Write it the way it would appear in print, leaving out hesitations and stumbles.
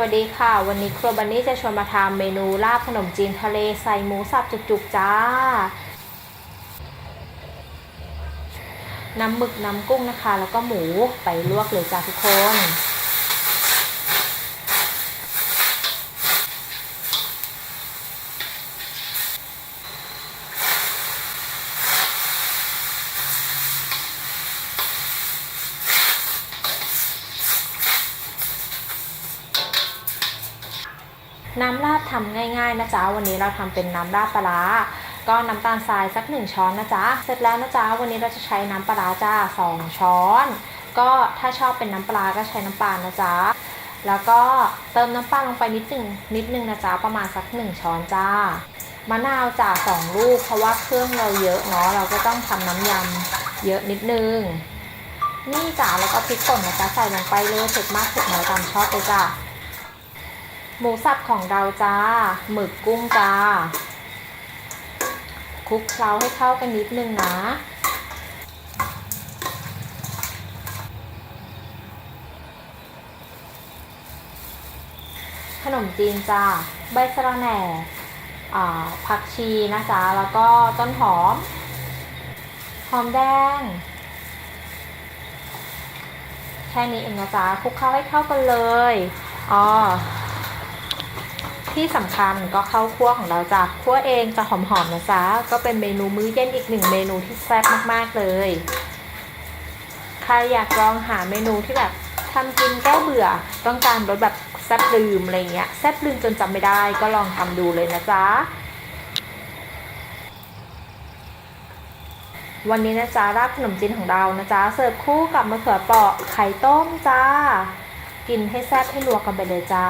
วัสดีค่ะวันนี้ครัวบันนี่จะชวนมาทำเมนูลาบขนมจีนทะเลใส่หมูสับจุกๆจ้าน้ำหมึกน้ำกุ้งนะคะแล้วก็หมูไปลวกเลยจ้าทุกคนน้ำราดทำง่ายๆนะจ๊ะวันนี้เราทำเป็นน้ำราดปลาร้าก็น้ำตาลทรายสัก1ช้อนนะจ๊ะเสร็จแล้วนะจ๊ะวันนี้เราจะใช้น้ำปลาจ้า2ช้อนก็ถ้าชอบเป็นน้ำปลาก็ใช้น้ำปลานะจ๊ะแล้วก็เติมน้ำปลาลงไปนิดนึงนะจ๊ะประมาณสัก1ช้อนจ้ามะนาวจ้า2ลูกเพราะว่าเครื่องเราเยอะเนาะเราก็ต้องทำน้ำยำเยอะนิดนึงนี่จ้าแล้วก็พริกป่นนะจ๊ะใส่ลงไปเลยเผ็ดมากเผ็ดน้อยตามชอบเลยจ้าหมูสับของเราจ้าหมึกกุ้งจ้าคลุกเคล้าให้เข้ากันนิดนึงนะขนมจีนจ้าใบสะระแหน่ผักชีนะจ๊ะแล้วก็ต้นหอมแดงแค่นี้เองนะจ๊ะคลุกเคล้าให้เข้ากันเลยที่สำคัญก็ข้าวคั่วของเราจ้ะคั่วเองจะหอมๆนะจ๊ะก็เป็นเมนูมื้อเย็นอีก1เมนูที่แซ่บมากๆเลยใครอยากลองหาเมนูที่แบบทำกินแก้เบื่อต้องการรสแบบแซ่บลืมอะไรเงี้ยแซ่บลืมจนจำไม่ได้ก็ลองทำดูเลยนะจ๊ะวันนี้นะจ๊ะราดขนมจีนของเรานะจ๊ะเสิร์ฟคู่กับมะเขือเปราะไข่ต้มจ้ากินให้แซ่บให้นัวกันไปเลยจ้า